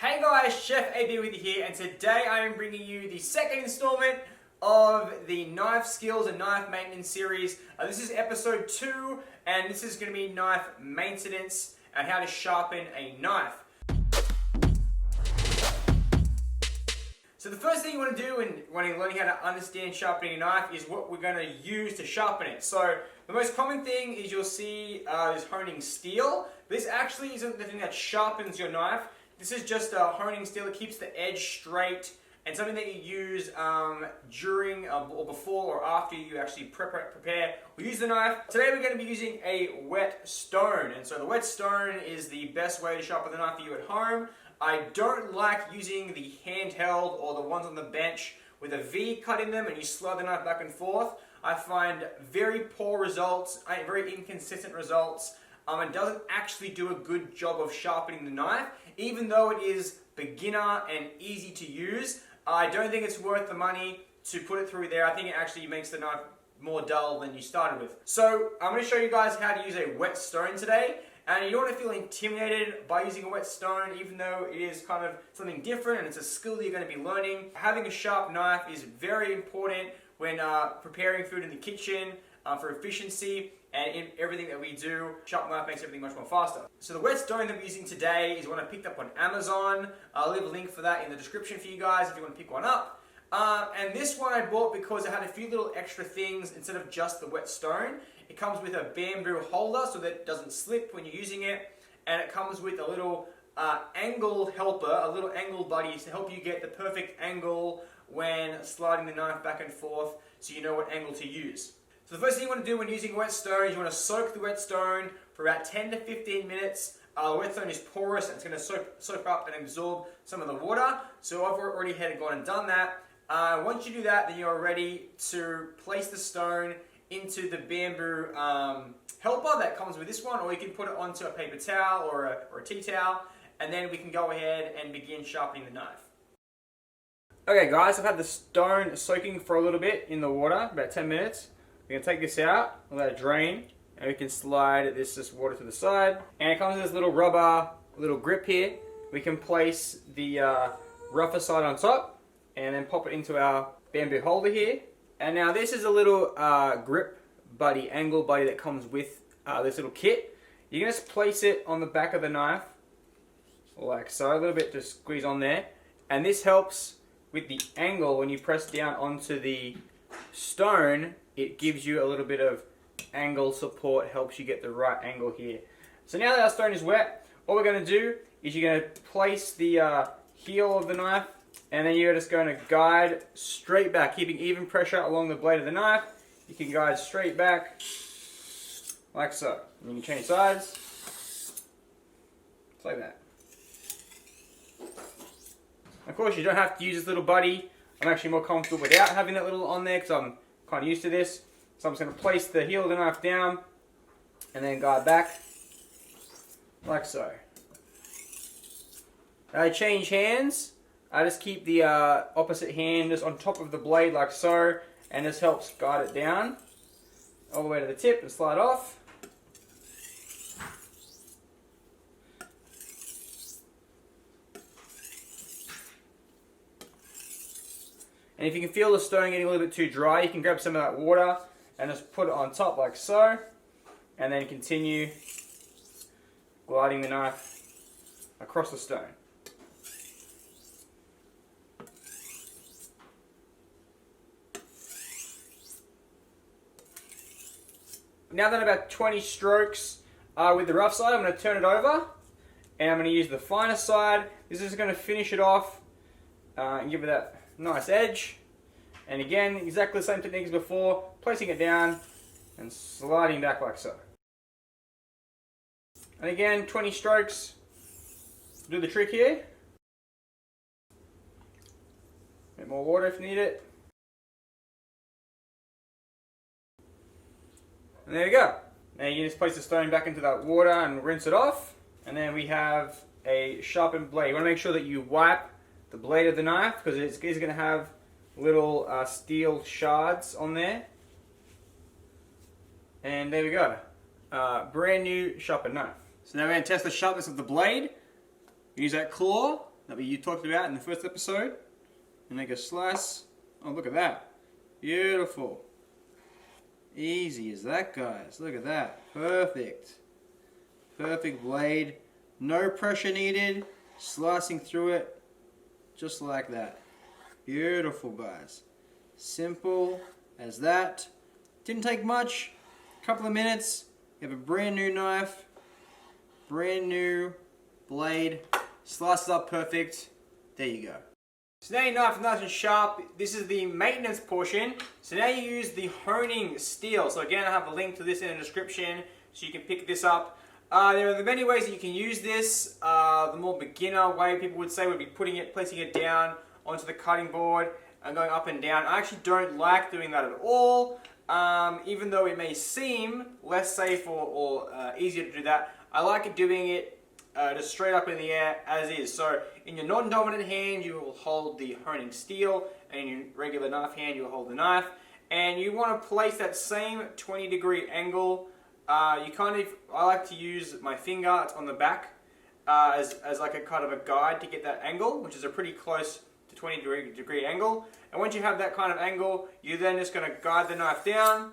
Hey guys, Chef AB with you here, and today I am bringing you the second installment of the knife skills and knife maintenance series. This is episode 2, and this is going to be knife maintenance and how to sharpen a knife. So the first thing you want to do when you're learning how to understand sharpening a knife is what we're going to use to sharpen it. So the most common thing is you'll see is honing steel. This actually isn't the thing that sharpens your knife. This is just a honing steel. It keeps the edge straight and something that you use during or before or after you actually prepare or use the knife. Today we're going to be using a WhetStone, and so the WhetStone is the best way to sharpen the knife for you at home. I don't like using the handheld or the ones on the bench with a V cut in them and you slide the knife back and forth. I find very poor results, very inconsistent results. It doesn't actually do a good job of sharpening the knife. Even though it is beginner and easy to use, I don't think it's worth the money to put it through there. I think it actually makes the knife more dull than you started with. So I'm going to show you guys how to use a WhetStone today. And you don't want to feel intimidated by using a WhetStone, even though it is kind of something different and it's a skill that you're going to be learning. Having a sharp knife is very important when preparing food in the kitchen for efficiency. And in everything that we do, sharp knife makes everything much more faster. So the WhetStone that we're using today is one I picked up on Amazon. I'll leave a link for that in the description for you guys if you want to pick one up. And this one I bought because it had a few little extra things instead of just the WhetStone. It comes with a bamboo holder so that it doesn't slip when you're using it. And it comes with a little angle helper, a little angle buddy to help you get the perfect angle when sliding the knife back and forth so you know what angle to use. So the first thing you want to do when using WhetStone is you want to soak the WhetStone for about 10 to 15 minutes. The WhetStone is porous and it's going to soak up and absorb some of the water. So I've already gone and done that. Once you do that, then you're ready to place the stone into the bamboo helper that comes with this one, or you can put it onto a paper towel or a tea towel, and then we can go ahead and begin sharpening the knife. Okay guys, I've had the stone soaking for a little bit in the water, about 10 minutes. We're going to take this out, let it drain, and we can slide this water to the side. And it comes with this little rubber, little grip here. We can place the rougher side on top, and then pop it into our bamboo holder here. And now this is a little grip buddy, angle buddy that comes with this little kit. You can just place it on the back of the knife, like so, a little bit, just squeeze on there. And this helps with the angle when you press down onto the stone. It gives you a little bit of angle support, helps you get the right angle here. So now that our stone is wet, what we're going to do is you're going to place the heel of the knife, and then you're just going to guide straight back, keeping even pressure along the blade of the knife. You can guide straight back, like so. And you can change sides, just like that. Of course, you don't have to use this little buddy. I'm actually more comfortable without having that little on there because I'm kind of used to this. So I'm just going to place the heel of the knife down and then guide back, like so. I change hands. I just keep the opposite hand just on top of the blade like so, and this helps guide it down all the way to the tip and slide off. And if you can feel the stone getting a little bit too dry, you can grab some of that water and just put it on top like so, and then continue gliding the knife across the stone. Now that about 20 strokes with the rough side, I'm going to turn it over and I'm going to use the finer side. This is going to finish it off and give it that nice edge. And again, exactly the same technique as before, placing it down and sliding back like so. And again, 20 strokes, do the trick here. A bit more water if you need it. And there you go. Now you can just place the stone back into that water and rinse it off. And then we have a sharpened blade. You want to make sure that you wipe the blade of the knife because it's going to have little steel shards on there. And there we go. Brand new sharpened knife. So now we're going to test the sharpness of the blade. Use that claw that we talked about in the first episode. And make a slice. Oh, look at that. Beautiful. Easy as that, guys. Look at that. Perfect. Perfect blade. No pressure needed. Slicing through it just like that. Beautiful, guys. Simple as that. Didn't take much. A couple of minutes. You have a brand new knife. Brand new blade. Slice it up perfect. There you go. So now your knife is nice and sharp. This is the maintenance portion. So now you use the honing steel. So again, I have a link to this in the description so you can pick this up. There are many ways that you can use this. The more beginner way people would say would be placing it down onto the cutting board and going up and down. I actually don't like doing that at all. Even though it may seem less safe or easier to do that, I like doing it just straight up in the air as is. So in your non-dominant hand you will hold the honing steel, and in your regular knife hand you will hold the knife. And you want to place that same 20-degree angle. I like to use my finger, it's on the back, as like a kind of a guide to get that angle, which is a pretty close to 20-degree angle. And once you have that kind of angle, you're then just going to guide the knife down,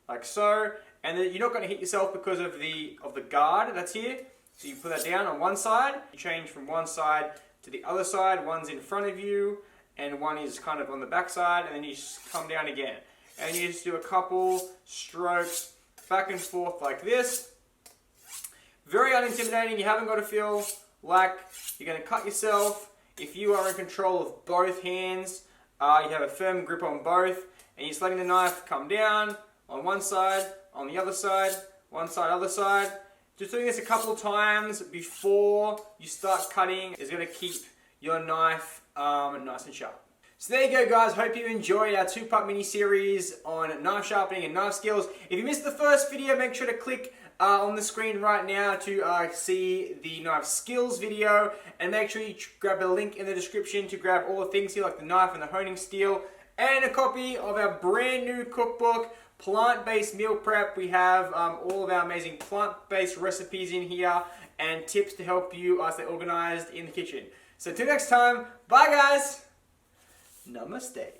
like so. And then you're not going to hit yourself because of the guard that's here. So you put that down on one side, you change from one side to the other side, one's in front of you, and one is kind of on the back side, and then you just come down again. And you just do a couple strokes back and forth like this. Very unintimidating. You haven't got to feel like you're going to cut yourself. If you are in control of both hands, you have a firm grip on both, and you're just letting the knife come down on one side, on the other side, one side, other side. Just doing this a couple of times before you start cutting is going to keep your knife nice and sharp. So there you go, guys. Hope you enjoyed our two-part mini-series on knife sharpening and knife skills. If you missed the first video, make sure to click on the screen right now to see the knife skills video, and make sure you grab the link in the description to grab all the things here like the knife and the honing steel, and a copy of our brand new cookbook, Plant-Based Meal Prep. We have all of our amazing plant-based recipes in here and tips to help you stay organized in the kitchen. So until next time, bye guys! Namaste.